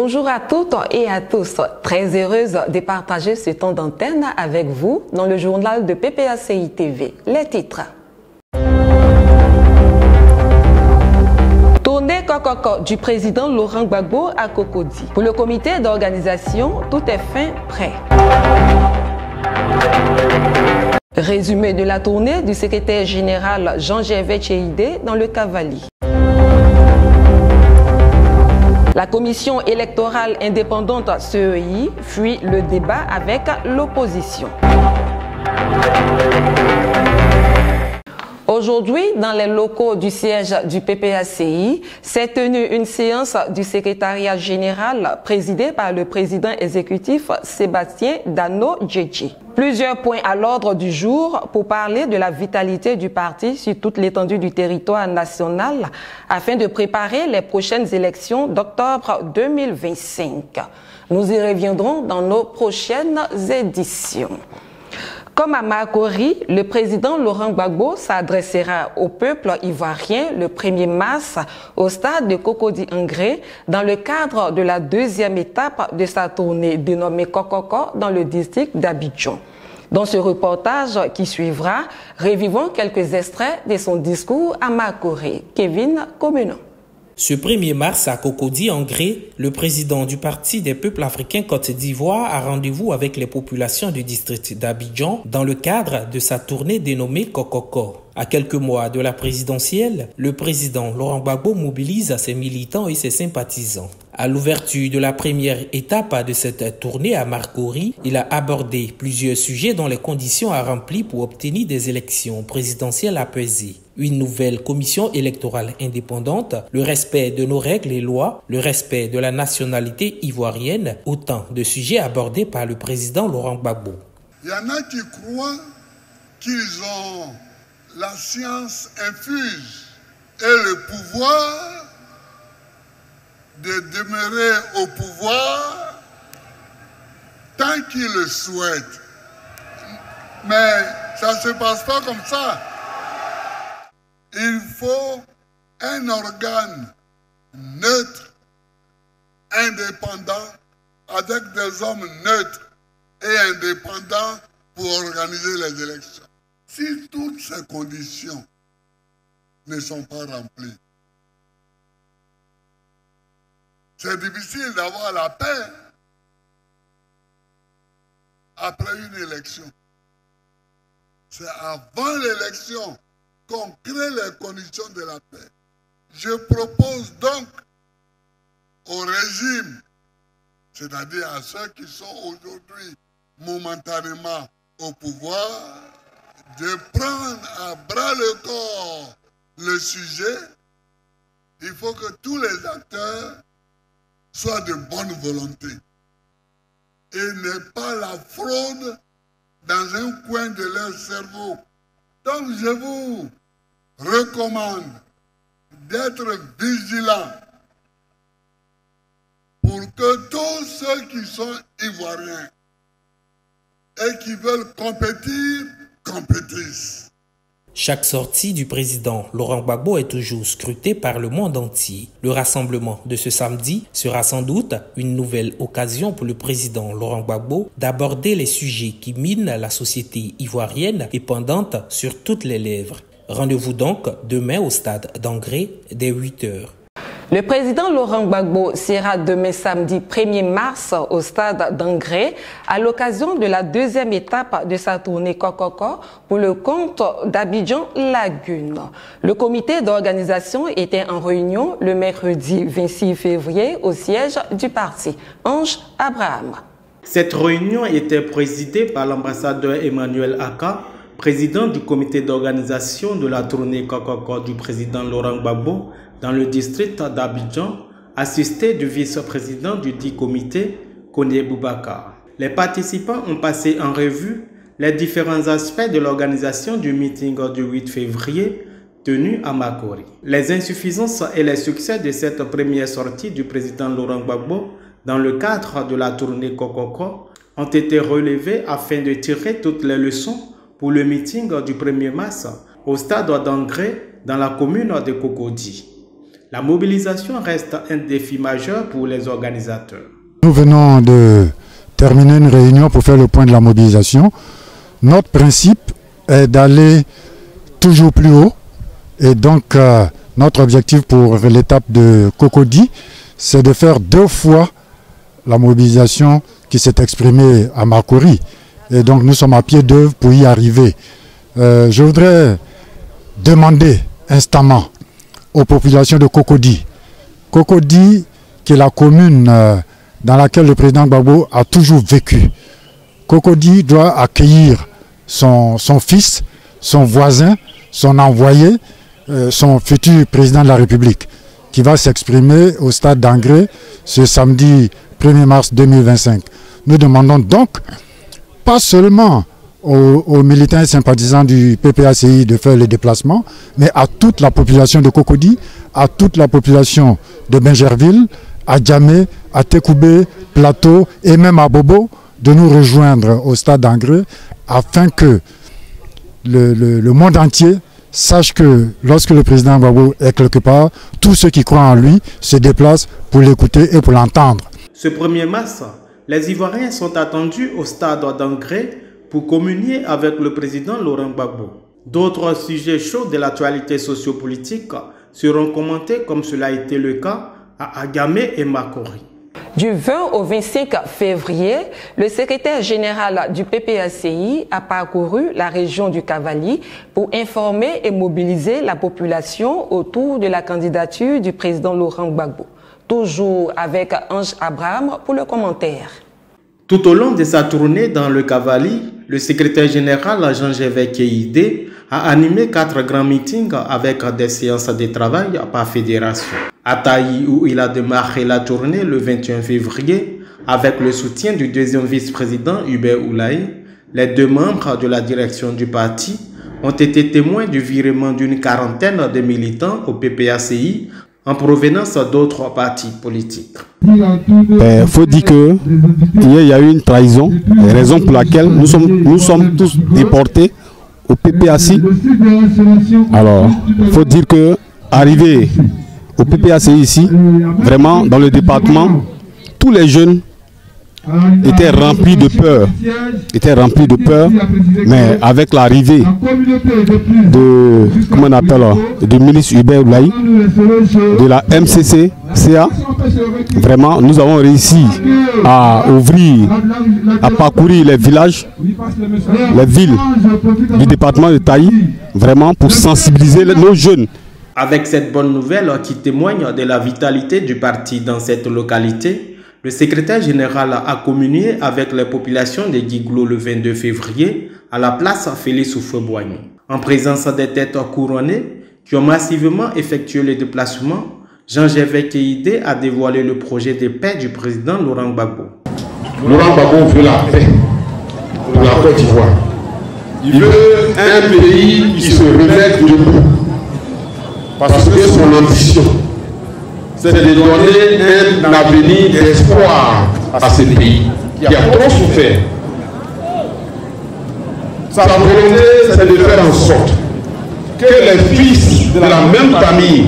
Bonjour à toutes et à tous. Très heureuse de partager ce temps d'antenne avec vous dans le journal de PPACI TV. Les titres. Tournée Kokoko du président Laurent Gbagbo à Cocody. Pour le comité d'organisation, tout est fin prêt. Résumé de la tournée du secrétaire général Jean-Gervais Tchéidé dans le Cavali. La commission électorale indépendante CEI fuit le débat avec l'opposition. Aujourd'hui, dans les locaux du siège du PPACI, s'est tenue une séance du secrétariat général présidée par le président exécutif Sébastien Dano-Djedje. Plusieurs points à l'ordre du jour pour parler de la vitalité du parti sur toute l'étendue du territoire national afin de préparer les prochaines élections d'octobre 2025. Nous y reviendrons dans nos prochaines éditions. Comme à Makori, le président Laurent Gbagbo s'adressera au peuple ivoirien le 1er mars au stade de Cocody-Angré dans le cadre de la deuxième étape de sa tournée dénommée Kokoko dans le district d'Abidjan. Dans ce reportage qui suivra, revivons quelques extraits de son discours à Makori. Kevin Comenon. Ce 1er mars à Cocody-Angré, le président du Parti des peuples africains Côte d'Ivoire a rendez-vous avec les populations du district d'Abidjan dans le cadre de sa tournée dénommée Kokoko. À quelques mois de la présidentielle, le président Laurent Gbagbo mobilise ses militants et ses sympathisants. À l'ouverture de la première étape de cette tournée à Makori, il a abordé plusieurs sujets dont les conditions à remplir pour obtenir des élections présidentielles apaisées. Une nouvelle commission électorale indépendante, le respect de nos règles et lois, le respect de la nationalité ivoirienne, autant de sujets abordés par le président Laurent Gbagbo. Il y en a qui croient qu'ils ont la science infuse et le pouvoir de demeurer au pouvoir tant qu'ils le souhaitent. Mais ça ne se passe pas comme ça. Il faut un organe neutre, indépendant, avec des hommes neutres et indépendants pour organiser les élections. Si toutes ces conditions ne sont pas remplies, c'est difficile d'avoir la paix après une élection. C'est avant l'élection qu'on crée les conditions de la paix. Je propose donc au régime, c'est-à-dire à ceux qui sont aujourd'hui momentanément au pouvoir, de prendre à bras le corps le sujet. Il faut que tous les acteurs soient de bonne volonté et n'aient pas la fraude dans un coin de leur cerveau. Donc je vous recommande d'être vigilants pour que tous ceux qui sont ivoiriens et qui veulent compétir, compétissent. Chaque sortie du président Laurent Gbagbo est toujours scrutée par le monde entier. Le rassemblement de ce samedi sera sans doute une nouvelle occasion pour le président Laurent Gbagbo d'aborder les sujets qui minent la société ivoirienne et pendante sur toutes les lèvres. Rendez-vous donc demain au stade d'Angré dès 8 h. Le président Laurent Gbagbo sera demain samedi 1er mars au stade d'Angré à l'occasion de la deuxième étape de sa tournée Kokoko pour le compte d'Abidjan Lagune. Le comité d'organisation était en réunion le mercredi 26 février au siège du parti. Ange Abraham. Cette réunion était présidée par l'ambassadeur Emmanuel Aka, président du comité d'organisation de la tournée Kokoko du président Laurent Gbagbo dans le district d'Abidjan, assisté du vice-président du dit comité, Koné Boubacar. Les participants ont passé en revue les différents aspects de l'organisation du meeting du 8 février tenu à Makori. Les insuffisances et les succès de cette première sortie du président Laurent Gbagbo dans le cadre de la tournée Kokoko ont été relevés afin de tirer toutes les leçons pour le meeting du 1er mars au stade d'Angré dans la commune de Cocody. La mobilisation reste un défi majeur pour les organisateurs. Nous venons de terminer une réunion pour faire le point de la mobilisation. Notre principe est d'aller toujours plus haut et donc notre objectif pour l'étape de Cocody, c'est de faire 2 fois la mobilisation qui s'est exprimée à Makori. Et donc nous sommes à pied d'œuvre pour y arriver. Je voudrais demander instamment aux populations de Cocody. Cocody, qui est la commune dans laquelle le président Gbagbo a toujours vécu. Cocody doit accueillir son fils, son voisin, son envoyé, son futur président de la République, qui va s'exprimer au stade d'Angré ce samedi 1er mars 2025. Nous demandons donc, pas seulement aux militants et sympathisants du PPACI de faire les déplacements, mais à toute la population de Cocody, à toute la population de Bingerville, à Djamé, à Tekoubé, Plateau et même à Bobo, de nous rejoindre au stade d'Angré afin que le monde entier sache que lorsque le président Gbagbo est quelque part, tous ceux qui croient en lui se déplacent pour l'écouter et pour l'entendre. Ce 1er mars, les Ivoiriens sont attendus au stade d'Angré pour communier avec le président Laurent Gbagbo. D'autres sujets chauds de l'actualité sociopolitique seront commentés comme cela a été le cas à Agamé et Makori. Du 20 au 25 février, le secrétaire général du PPACI a parcouru la région du Cavali pour informer et mobiliser la population autour de la candidature du président Laurent Gbagbo. Toujours avec Ange Abraham pour le commentaire. Tout au long de sa tournée dans le Cavali, le secrétaire général Jean-Gervais Keïdé a animé 4 grands meetings avec des séances de travail par fédération. À Taï, où il a démarré la tournée le 21 février, avec le soutien du 2e vice-président Hubert Oulaye, les 2 membres de la direction du parti ont été témoins du virement d'une 40aine de militants au PPACI en provenance d'autres partis politiques. Il faut dire qu'il y a eu une trahison, raison pour laquelle nous sommes tous déportés au PPACI. Alors, il faut dire que arrivé au PPACI ici, vraiment dans le département, tous les jeunes étaient remplis de peur, mais avec l'arrivée de, comment on appelle, du ministre Hubert Oulaye, de la MCC-CA, vraiment nous avons réussi à ouvrir, à parcourir les villages, les villes du département de Taï, vraiment pour sensibiliser nos jeunes. Avec cette bonne nouvelle qui témoigne de la vitalité du parti dans cette localité, le secrétaire général a communié avec les populations de Guiglo le 22 février à la place Félix Houphouët-Boigny. En présence des têtes couronnées qui ont massivement effectué le déplacement, Jean-Gervais Keïdé a dévoilé le projet de paix du président Laurent Gbagbo. Laurent Gbagbo veut la paix pour la Côte d'Ivoire. Il veut un pays qui se remette debout. Parce que son ambition, c'est de donner un avenir d'espoir à ce pays qui a trop souffert. Sa volonté, c'est de faire en sorte que les fils de la même famille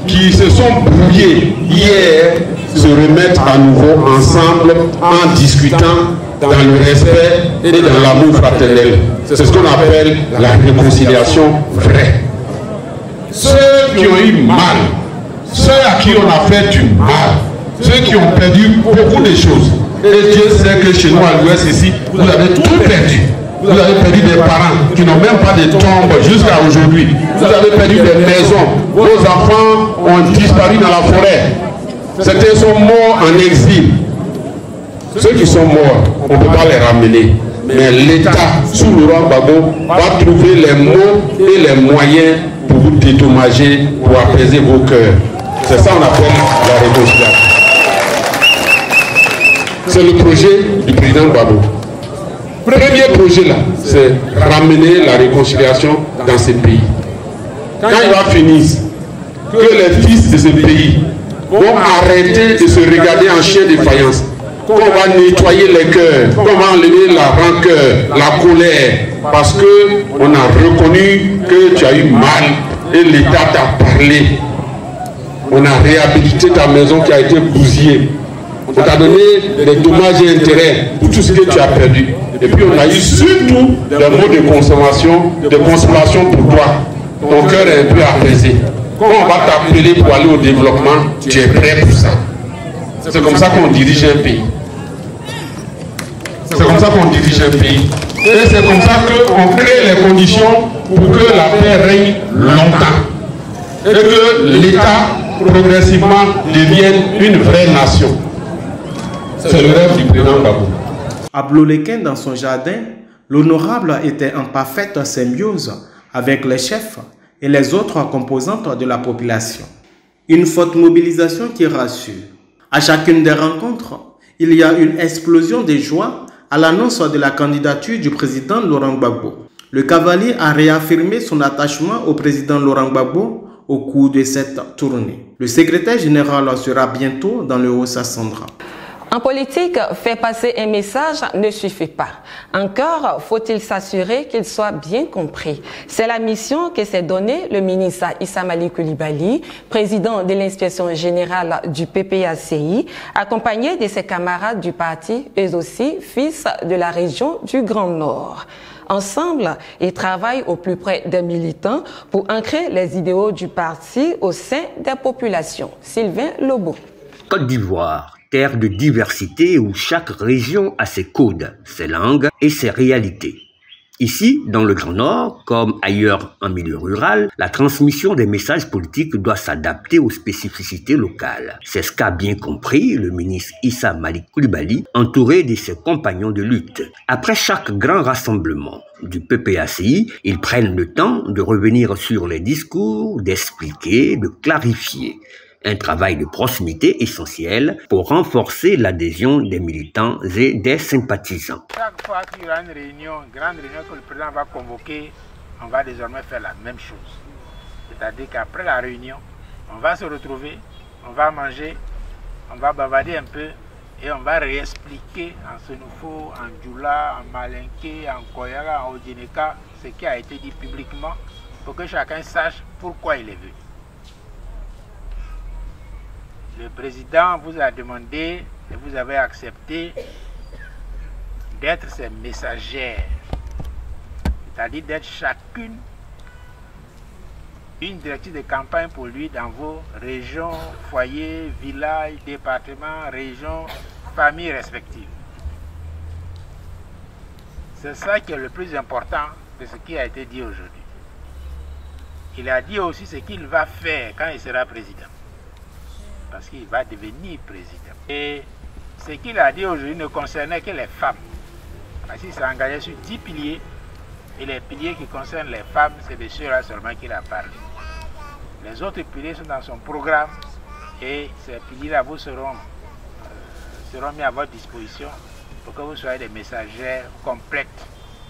qui se sont brouillés hier se remettent à nouveau ensemble en discutant dans le respect et dans l'amour fraternel. C'est ce qu'on appelle la réconciliation vraie. Ceux qui ont eu mal, ceux à qui on a fait du mal, ceux qui ont perdu beaucoup de choses. Et Dieu sait que chez nous à l'ouest ici, vous avez tout perdu. Vous avez perdu des parents qui n'ont même pas de tombe jusqu'à aujourd'hui. Vous avez perdu des maisons. Vos enfants ont disparu dans la forêt. Certains sont morts en exil. Ceux qui sont morts, on ne peut pas les ramener. Mais l'État, sous Laurent Gbagbo, va trouver les mots et les moyens pour vous dédommager, pour apaiser vos cœurs. C'est ça qu'on appelle la réconciliation. C'est le projet du président Gbagbo. Premier projet là, c'est ramener la réconciliation dans ce pays. Quand il va finir, que les fils de ce pays vont arrêter de se regarder en chien de faïence, qu'on va nettoyer les cœurs, qu'on va enlever la rancœur, la colère, parce qu'on a reconnu que tu as eu mal et l'État t'a parlé. on a réhabilité ta maison qui a été bousillée. On t'a donné des dommages et intérêts pour tout ce que tu as perdu. Et puis on a eu surtout des mots de consolation pour toi. Ton cœur est un peu apaisé. Quand on va t'appeler pour aller au développement, tu es prêt pour ça. C'est comme ça qu'on dirige un pays. C'est comme ça qu'on dirige un pays. Et c'est comme ça qu'on crée les conditions pour que la paix règne longtemps. Et que l'État, progressivement, devienne une vraie nation. C'est le rêve du président Gbagbo. À Blolequin, dans son jardin, l'honorable était en parfaite symbiose avec les chefs et les autres composantes de la population. Une forte mobilisation qui rassure. À chacune des rencontres, il y a une explosion de joie à l'annonce de la candidature du président Laurent Gbagbo. Le cavalier a réaffirmé son attachement au président Laurent Gbagbo au cours de cette tournée. Le secrétaire général sera bientôt dans le Haut-Sassandra. En politique, faire passer un message ne suffit pas. Encore faut-il s'assurer qu'il soit bien compris. C'est la mission que s'est donnée le ministre Issa Malik Coulibaly, président de l'inspection générale du PPACI, accompagné de ses camarades du parti, eux aussi fils de la région du Grand Nord. Ensemble, ils travaillent au plus près des militants pour ancrer les idéaux du parti au sein des populations. Sylvain Lobo. Côte d'Ivoire, terre de diversité où chaque région a ses codes, ses langues et ses réalités. Ici, dans le Grand Nord, comme ailleurs en milieu rural, la transmission des messages politiques doit s'adapter aux spécificités locales. C'est ce qu'a bien compris le ministre Issa Malik Coulibaly, entouré de ses compagnons de lutte. Après chaque grand rassemblement du PPACI, ils prennent le temps de revenir sur les discours, d'expliquer, de clarifier. Un travail de proximité essentiel pour renforcer l'adhésion des militants et des sympathisants. Chaque fois qu'il y aura une grande réunion que le président va convoquer, on va désormais faire la même chose. C'est-à-dire qu'après la réunion, on va se retrouver, on va manger, on va bavarder un peu et on va réexpliquer en Sénoufo, en Djoula, en Malinké, en Koyara, en Odineka, ce qui a été dit publiquement pour que chacun sache pourquoi il est venu. Le président vous a demandé et vous avez accepté d'être ses messagères, c'est-à-dire d'être chacune une directrice de campagne pour lui dans vos régions, foyers, villages, départements, régions, familles respectives. C'est ça qui est le plus important de ce qui a été dit aujourd'hui. Il a dit aussi ce qu'il va faire quand il sera président. Parce qu'il va devenir président. Et ce qu'il a dit aujourd'hui ne concernait que les femmes. Parce qu'il s'est engagé sur 10 piliers. Et les piliers qui concernent les femmes, c'est de ceux-là seulement qu'il a parlé. Les autres piliers sont dans son programme. Et ces piliers-là vous seront mis à votre disposition pour que vous soyez des messagères complètes,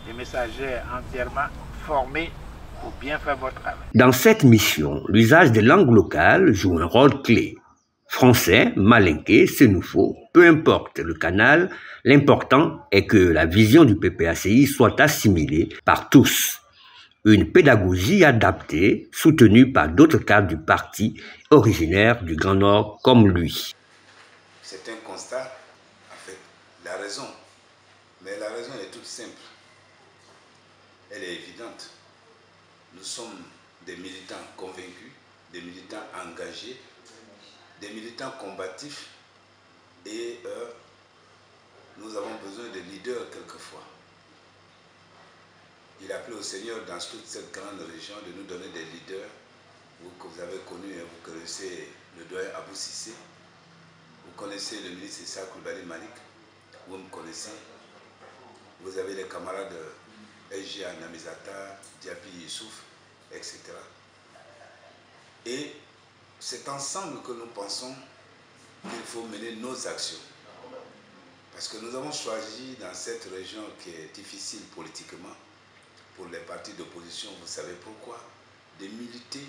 des messagères entièrement formées pour bien faire votre travail. Dans cette mission, l'usage des langues locales joue un rôle clé. Français, malinké, sénoufo, peu importe le canal, l'important est que la vision du PPACI soit assimilée par tous. Une pédagogie adaptée, soutenue par d'autres cadres du parti originaires du Grand Nord comme lui. C'est un constat, en fait, la raison. Mais la raison est toute simple. Elle est évidente. Nous sommes des militants convaincus, des militants engagés, des militants combatifs et nous avons besoin de leaders quelquefois. Il a plu au Seigneur dans toute cette grande région de nous donner des leaders. Vous que vous avez connu, vous connaissez le doyen Abou Sissé, vous connaissez le ministre Issa Coulibaly Malik, vous me connaissez. Vous avez les camarades SG Namizata, Diaby Youssouf, etc. Et c'est ensemble que nous pensons qu'il faut mener nos actions. Parce que nous avons choisi dans cette région qui est difficile politiquement, pour les partis d'opposition, vous savez pourquoi, de militer,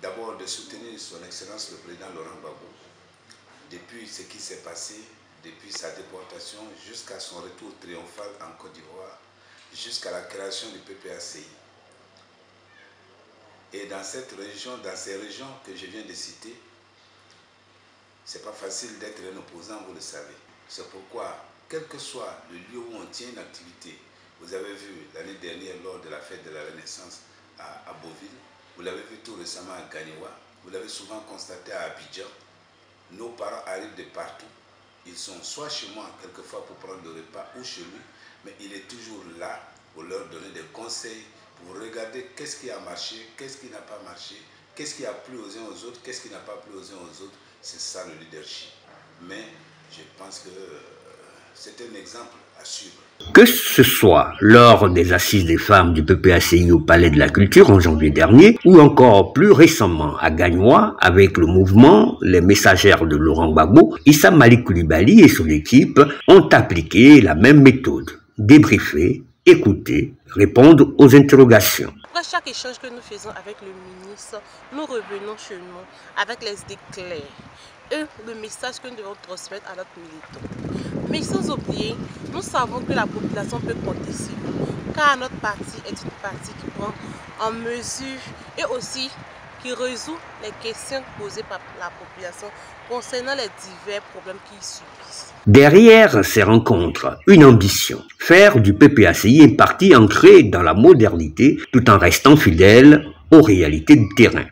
d'abord de soutenir son Excellence le Président Laurent Gbagbo. Depuis ce qui s'est passé, depuis sa déportation jusqu'à son retour triomphal en Côte d'Ivoire, jusqu'à la création du PPACI. Et dans cette région, dans ces régions que je viens de citer, c'est pas facile d'être un opposant, vous le savez. C'est pourquoi, quel que soit le lieu où on tient une activité, vous avez vu l'année dernière lors de la fête de la Renaissance à Beauville, vous l'avez vu tout récemment à Gagnoua, vous l'avez souvent constaté à Abidjan, nos parents arrivent de partout. Ils sont soit chez moi quelquefois pour prendre le repas ou chez lui, mais il est toujours là pour leur donner des conseils, pour regarder qu'est-ce qui a marché, qu'est-ce qui n'a pas marché, qu'est-ce qui a plu aux uns aux autres, qu'est-ce qui n'a pas plu aux uns aux autres. C'est ça le leadership. Mais je pense que c'est un exemple à suivre. Que ce soit lors des assises des femmes du PPACI au Palais de la Culture en janvier dernier, ou encore plus récemment à Gagnoua avec le mouvement Les Messagères de Laurent Gbagbo, Issa Malik Coulibaly et son équipe ont appliqué la même méthode. Débriefer, écouter, répondre aux interrogations. Après chaque échange que nous faisons avec le ministre, nous revenons chez nous avec les idées claires et le message que nous devons transmettre à notre militant. Mais sans oublier, nous savons que la population peut compter sur nous, car notre parti est une partie qui prend en mesure et aussi qui résout les questions posées par la population concernant les divers problèmes qu'ils subissent. Derrière ces rencontres, une ambition, faire du PPACI un parti ancré dans la modernité tout en restant fidèle aux réalités du terrain.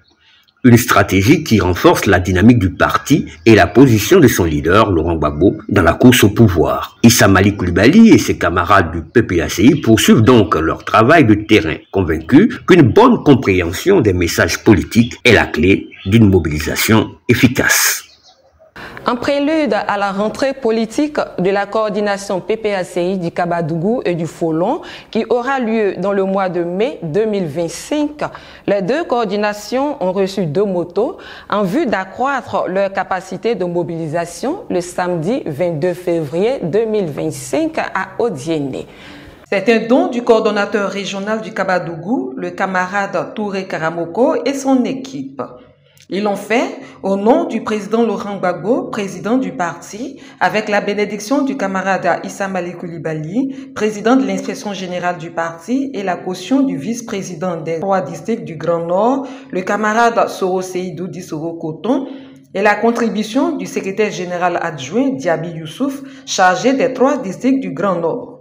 Une stratégie qui renforce la dynamique du parti et la position de son leader, Laurent Gbagbo, dans la course au pouvoir. Issa Malik Coulibaly et ses camarades du PPACI poursuivent donc leur travail de terrain, convaincus qu'une bonne compréhension des messages politiques est la clé d'une mobilisation efficace. En prélude à la rentrée politique de la coordination PPACI du Kabadougou et du Folon, qui aura lieu dans le mois de mai 2025, les deux coordinations ont reçu 2 motos en vue d'accroître leur capacité de mobilisation le samedi 22 février 2025 à Odiéné. C'est un don du coordonnateur régional du Kabadougou, le camarade Touré Karamoko et son équipe. Ils l'ont fait au nom du président Laurent Gbagbo, président du parti, avec la bénédiction du camarade Issa Malik Coulibaly, président de l'inspection générale du parti, et la caution du vice-président des 3 districts du Grand Nord, le camarade Soro Seydou Di Soro Coton, et la contribution du secrétaire général adjoint Diaby Youssouf, chargé des 3 districts du Grand Nord.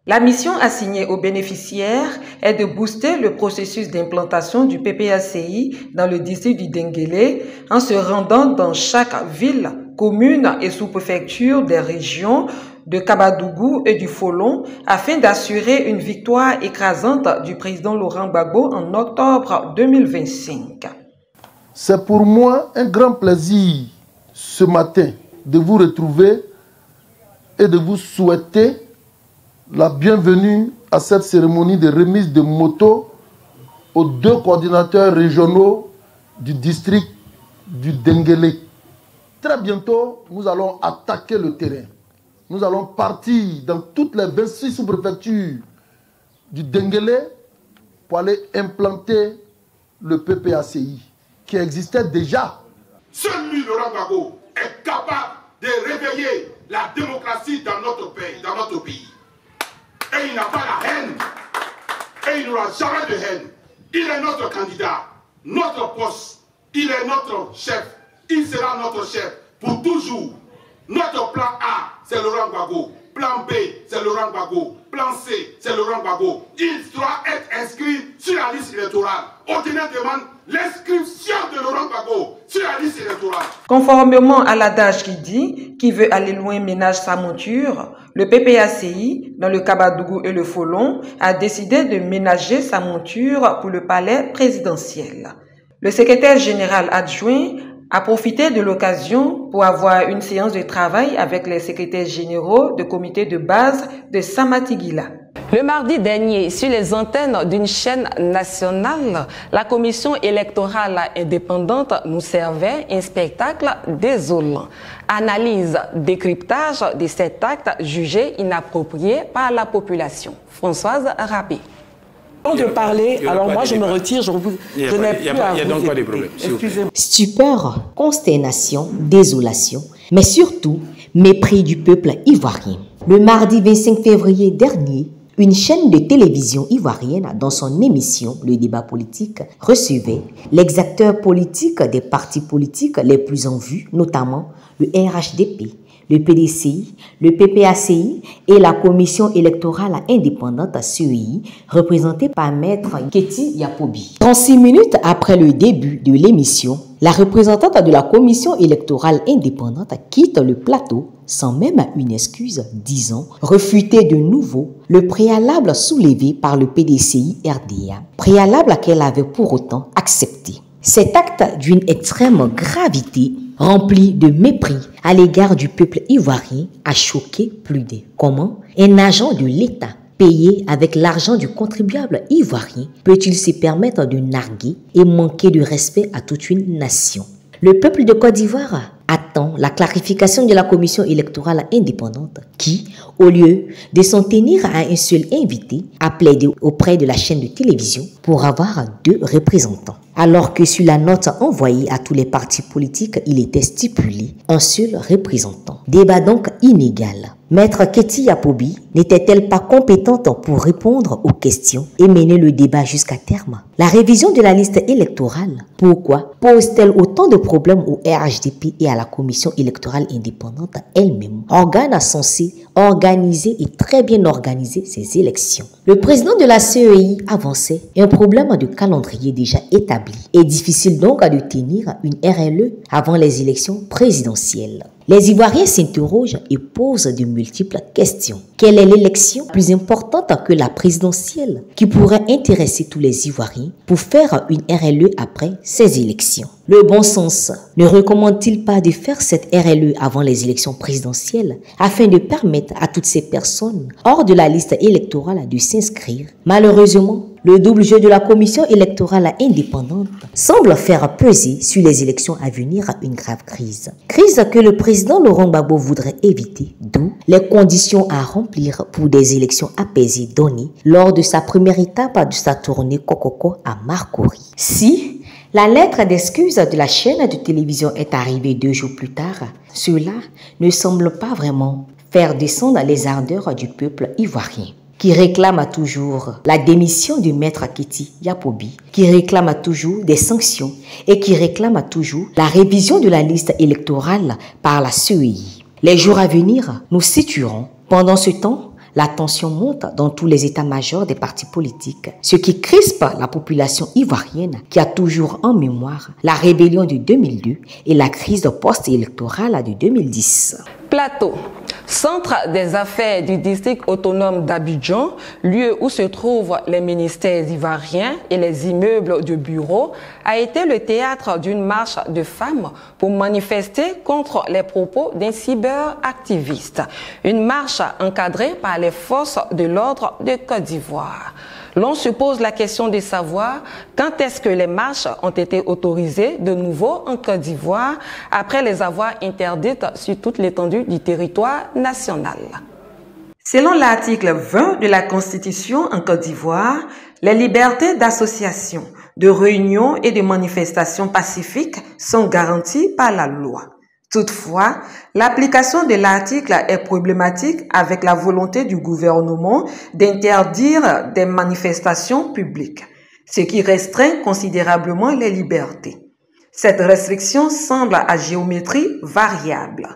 La mission assignée aux bénéficiaires est de booster le processus d'implantation du PPACI dans le district du Denguélé en se rendant dans chaque ville, commune et sous-préfecture des régions de Kabadougou et du Folon afin d'assurer une victoire écrasante du président Laurent Gbagbo en octobre 2025. C'est pour moi un grand plaisir ce matin de vous retrouver et de vous souhaiter la bienvenue à cette cérémonie de remise de motos aux 2 coordinateurs régionaux du district du Denguélé. Très bientôt, nous allons attaquer le terrain. Nous allons partir dans toutes les 26 sous-préfectures du Denguélé pour aller implanter le PPACI qui existait déjà. Seul lui, Laurent Gbagbo, est capable de réveiller la démocratie dans notre pays. Et il n'a pas la haine. Et il n'aura jamais de haine. Il est notre candidat, notre poste. Il est notre chef. Il sera notre chef pour toujours. Notre plan A, c'est Laurent Gbagbo. Plan B, c'est Laurent Gbagbo. Plan C, c'est Laurent Gbagbo. Il doit être inscrit sur la liste électorale. Odiéné demande l'inscription de Laurent Gbagbo sur la liste électorale. Conformément à l'adage qui dit « Qui veut aller loin ménage sa monture », le PPACI, dans le Kabadougou et le Folon, a décidé de ménager sa monture pour le palais présidentiel. Le secrétaire général adjoint a profité de l'occasion pour avoir une séance de travail avec les secrétaires généraux de comité de base de Samatigila. Le mardi dernier, sur les antennes d'une chaîne nationale, la commission électorale indépendante nous servait un spectacle désolant. Analyse, décryptage de cet acte jugé inapproprié par la population. Françoise Rapé. Avant de parler, alors moi je me retire, je n'ai plus à vous écouter. Stupeur, consternation, désolation, mais surtout mépris du peuple ivoirien. Le mardi 25 février dernier, une chaîne de télévision ivoirienne, dans son émission Le débat politique, recevait les acteurs politiques des partis politiques les plus en vue, notamment le RHDP, le PDCI, le PPACI et la Commission électorale indépendante CEI, représentée par Maître Keti Yapobi. 36 minutes après le début de l'émission, la représentante de la Commission électorale indépendante quitte le plateau sans même une excuse, disant refuter de nouveau le préalable soulevé par le PDCI RDA, préalable qu'elle avait pour autant accepté. Cet acte d'une extrême gravité, rempli de mépris à l'égard du peuple ivoirien, a choqué plus d'un. Comment un agent de l'État payé avec l'argent du contribuable ivoirien peut-il se permettre de narguer et manquer de respect à toute une nation? Le peuple de Côte d'Ivoire attend la clarification de la commission électorale indépendante qui, au lieu de s'en tenir à un seul invité, a plaidé auprès de la chaîne de télévision pour avoir 2 représentants. Alors que sur la note envoyée à tous les partis politiques, il était stipulé un seul représentant. Débat donc inégal. Maître Keti Yapobi n'était-elle pas compétente pour répondre aux questions et mener le débat jusqu'à terme? La révision de la liste électorale, pourquoi pose-t-elle autant de problèmes au RHDP et à la Commission électorale indépendante elle-même, organe censé organiser et très bien organiser ces élections? Le président de la CEI avançait un problème de calendrier déjà établi et difficile donc de tenir une RLE avant les élections présidentielles. Les Ivoiriens s'interrogent et posent de multiples questions. Quelle est l'élection plus importante que la présidentielle qui pourrait intéresser tous les Ivoiriens pour faire une RLE après ces élections? Le bon sens ne recommande-t-il pas de faire cette RLE avant les élections présidentielles afin de permettre à toutes ces personnes hors de la liste électorale de s'inscrire? Malheureusement, le double jeu de la commission électorale indépendante semble faire peser sur les élections à venir une grave crise. Crise que le président Laurent Gbagbo voudrait éviter, d'où les conditions à remplir pour des élections apaisées données lors de sa première étape de sa tournée Kokoko à Marcory. Si la lettre d'excuse de la chaîne de télévision est arrivée 2 jours plus tard, cela ne semble pas vraiment faire descendre les ardeurs du peuple ivoirien, qui réclame toujours la démission du maître Keti Yapobi, qui réclame toujours des sanctions et qui réclame toujours la révision de la liste électorale par la CEI. Les jours à venir nous situerons. Pendant ce temps, la tension monte dans tous les états-majors des partis politiques, ce qui crispe la population ivoirienne qui a toujours en mémoire la rébellion de 2002 et la crise post-électorale de 2010. Plateau, centre des affaires du district autonome d'Abidjan, lieu où se trouvent les ministères ivoiriens et les immeubles de bureaux, a été le théâtre d'une marche de femmes pour manifester contre les propos d'un cyberactiviste. Une marche encadrée par les forces de l'ordre de Côte d'Ivoire. L'on se pose la question de savoir quand est-ce que les marches ont été autorisées de nouveau en Côte d'Ivoire après les avoir interdites sur toute l'étendue du territoire national. Selon l'article 20 de la Constitution en Côte d'Ivoire, les libertés d'association, de réunion et de manifestation pacifiques sont garanties par la loi. Toutefois, l'application de l'article est problématique avec la volonté du gouvernement d'interdire des manifestations publiques, ce qui restreint considérablement les libertés. Cette restriction semble à géométrie variable.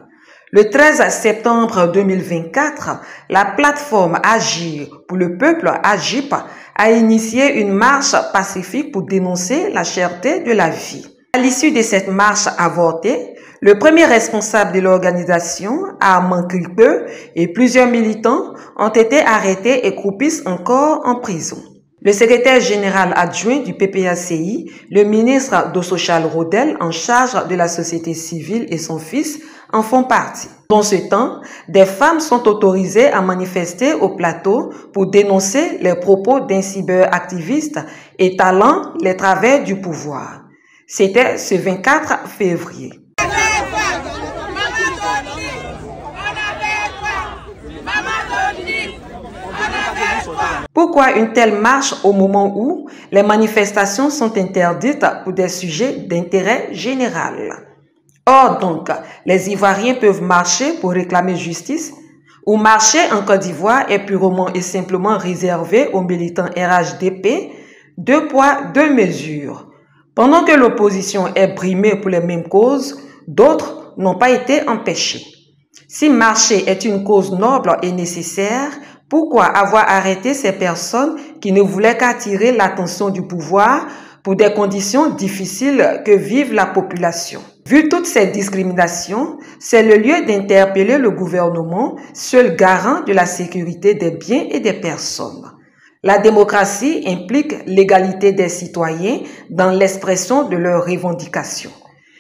Le 13 septembre 2024, la plateforme Agir pour le peuple AGIP a initié une marche pacifique pour dénoncer la cherté de la vie. À l'issue de cette marche avortée, le premier responsable de l'organisation, Armand Kripeux, et plusieurs militants ont été arrêtés et croupissent encore en prison. Le secrétaire général adjoint du PPACI, le ministre Dosochal Rodel, en charge de la société civile et son fils, en font partie. Dans ce temps, des femmes sont autorisées à manifester au plateau pour dénoncer les propos d'un cyberactiviste étalant les travers du pouvoir. C'était ce 24 février. Pourquoi une telle marche au moment où les manifestations sont interdites pour des sujets d'intérêt général? Or donc, les Ivoiriens peuvent marcher pour réclamer justice où marcher en Côte d'Ivoire est purement et simplement réservé aux militants RHDP, 2 poids, 2 mesures. Pendant que l'opposition est brimée pour les mêmes causes, d'autres n'ont pas été empêchés. Si marcher est une cause noble et nécessaire, pourquoi avoir arrêté ces personnes qui ne voulaient qu'attirer l'attention du pouvoir pour des conditions difficiles que vive la population? Vu toutes ces discriminations, c'est le lieu d'interpeller le gouvernement, seul garant de la sécurité des biens et des personnes. La démocratie implique l'égalité des citoyens dans l'expression de leurs revendications.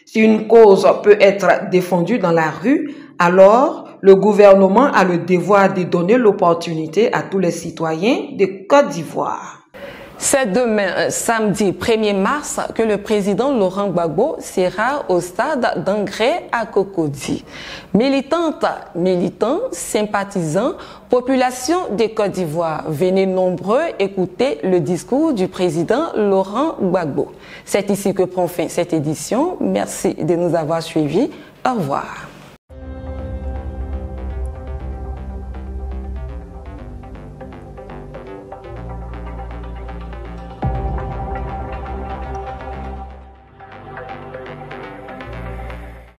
Si une cause peut être défendue dans la rue, alors le gouvernement a le devoir de donner l'opportunité à tous les citoyens de Côte d'Ivoire. C'est demain, samedi 1er mars, que le président Laurent Gbagbo sera au stade d'Angré à Cocody. Militantes, militants, sympathisants, population de Côte d'Ivoire, venez nombreux écouter le discours du président Laurent Gbagbo. C'est ici que prend fin cette édition. Merci de nous avoir suivis. Au revoir.